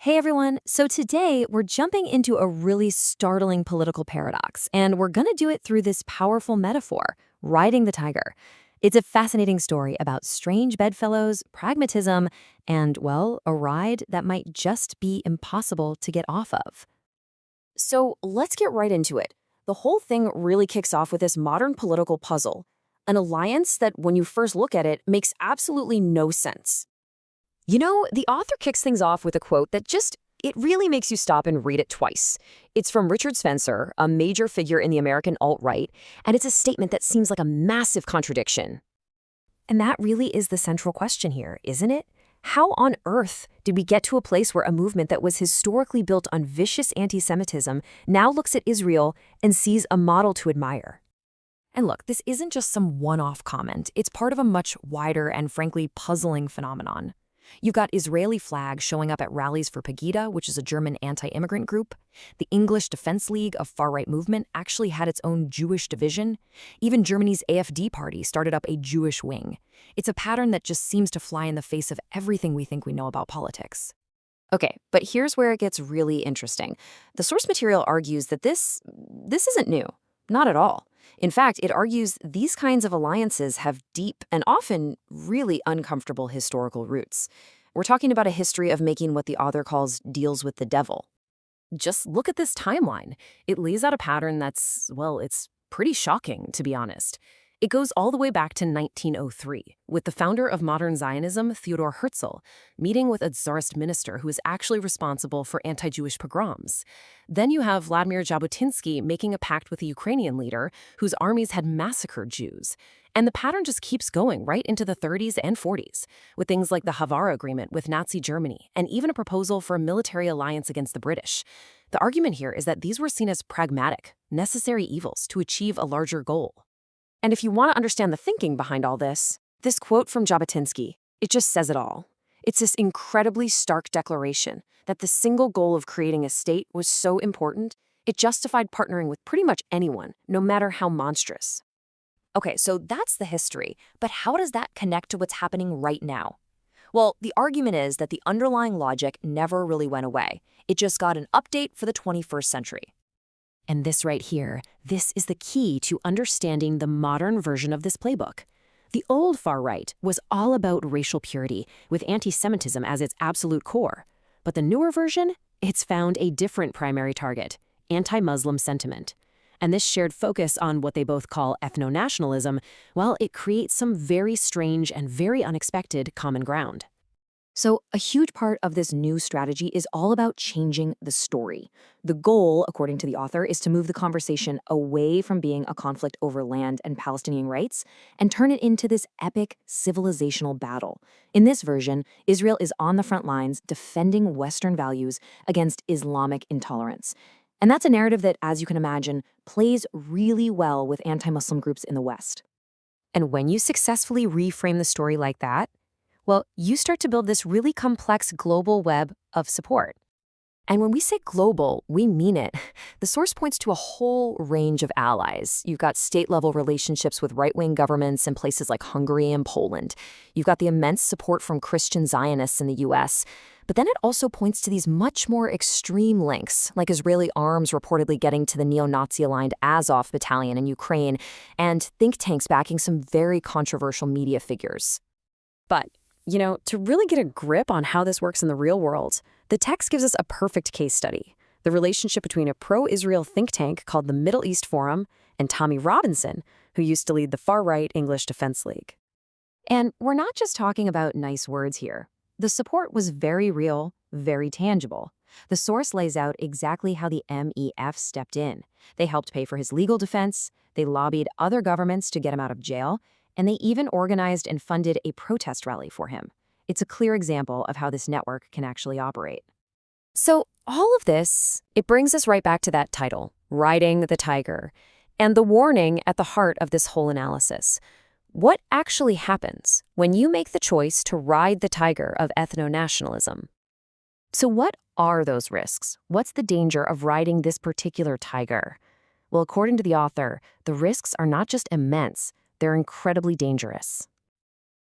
Hey everyone, so today we're jumping into a really startling political paradox, and we're gonna do it through this powerful metaphor, riding the tiger. It's a fascinating story about strange bedfellows, pragmatism, and, well, a ride that might just be impossible to get off of. So let's get right into it. The whole thing really kicks off with this modern political puzzle, an alliance that, when you first look at it, makes absolutely no sense. The author kicks things off with a quote that it really makes you stop and read it twice. It's from Richard Spencer, a major figure in the American alt-right, and it's a statement that seems like a massive contradiction. And that really is the central question here, isn't it? How on earth did we get to a place where a movement that was historically built on vicious anti-Semitism now looks at Israel and sees a model to admire? And look, this isn't just some one-off comment. It's part of a much wider and frankly puzzling phenomenon. You've got Israeli flags showing up at rallies for Pegida, which is a German anti-immigrant group. The English Defense League, a far-right movement, actually had its own Jewish division. Even Germany's AfD party started up a Jewish wing. It's a pattern that just seems to fly in the face of everything we think we know about politics. Okay, but here's where it gets really interesting. The source material argues that this isn't new. Not at all. In fact, it argues these kinds of alliances have deep and often really uncomfortable historical roots. We're talking about a history of making what the author calls deals with the devil. Just look at this timeline. It lays out a pattern that's, well, it's pretty shocking, to be honest. It goes all the way back to 1903, with the founder of modern Zionism, Theodor Herzl, meeting with a Tsarist minister who is actually responsible for anti-Jewish pogroms. Then you have Vladimir Jabotinsky making a pact with a Ukrainian leader whose armies had massacred Jews. And the pattern just keeps going right into the 30s and 40s, with things like the Havara Agreement with Nazi Germany, and even a proposal for a military alliance against the British. The argument here is that these were seen as pragmatic, necessary evils to achieve a larger goal. And if you want to understand the thinking behind all this quote from Jabotinsky, it just says it all. It's this incredibly stark declaration that the single goal of creating a state was so important, it justified partnering with pretty much anyone, no matter how monstrous. Okay, so that's the history, but how does that connect to what's happening right now? Well, the argument is that the underlying logic never really went away. It just got an update for the 21st century. And this right here, this is the key to understanding the modern version of this playbook. The old far right was all about racial purity, with anti-Semitism as its absolute core. But the newer version, it's found a different primary target, anti-Muslim sentiment. And this shared focus on what they both call ethno-nationalism, well, it creates some very strange and very unexpected common ground. So a huge part of this new strategy is all about changing the story. The goal, according to the author, is to move the conversation away from being a conflict over land and Palestinian rights and turn it into this epic civilizational battle. In this version, Israel is on the front lines defending Western values against Islamic intolerance. And that's a narrative that, as you can imagine, plays really well with anti-Muslim groups in the West. And when you successfully reframe the story like that, well, you start to build this really complex global web of support. And when we say global, we mean it. The source points to a whole range of allies. You've got state-level relationships with right-wing governments in places like Hungary and Poland. You've got the immense support from Christian Zionists in the US. But then it also points to these much more extreme links, like Israeli arms reportedly getting to the neo-Nazi-aligned Azov battalion in Ukraine, and think tanks backing some very controversial media figures. But to really get a grip on how this works in the real world, the text gives us a perfect case study, the relationship between a pro-Israel think tank called the Middle East Forum and Tommy Robinson, who used to lead the far-right English Defense League. And we're not just talking about nice words here. The support was very real, very tangible. The source lays out exactly how the MEF stepped in. They helped pay for his legal defense, they lobbied other governments to get him out of jail, and they even organized and funded a protest rally for him. It's a clear example of how this network can actually operate. So all of this, it brings us right back to that title, Riding the Tiger, and the warning at the heart of this whole analysis. What actually happens when you make the choice to ride the tiger of ethno-nationalism? So what are those risks? What's the danger of riding this particular tiger? Well, according to the author, the risks are not just immense, they're incredibly dangerous.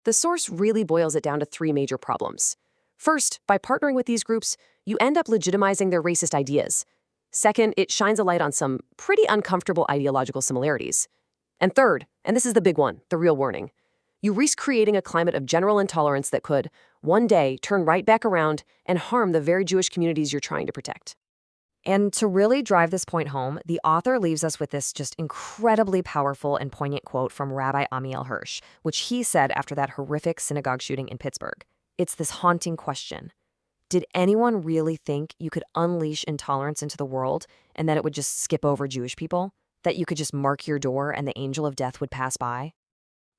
The source really boils it down to three major problems. First, by partnering with these groups, you end up legitimizing their racist ideas. Second, it shines a light on some pretty uncomfortable ideological similarities. And third, and this is the big one, the real warning, you risk creating a climate of general intolerance that could, one day, turn right back around and harm the very Jewish communities you're trying to protect. And to really drive this point home, the author leaves us with this just incredibly powerful and poignant quote from Rabbi Amiel Hirsch, which he said after that horrific synagogue shooting in Pittsburgh. It's this haunting question. Did anyone really think you could unleash intolerance into the world and that it would just skip over Jewish people? That you could just mark your door and the angel of death would pass by?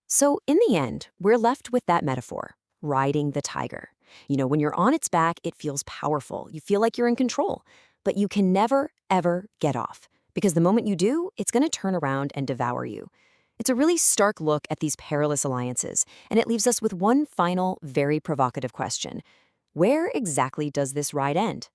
So in the end, we're left with that metaphor, riding the tiger. When you're on its back, it feels powerful. You feel like you're in control. But you can never, ever get off, because the moment you do, it's going to turn around and devour you. It's a really stark look at these perilous alliances, and it leaves us with one final, very provocative question. Where exactly does this ride end?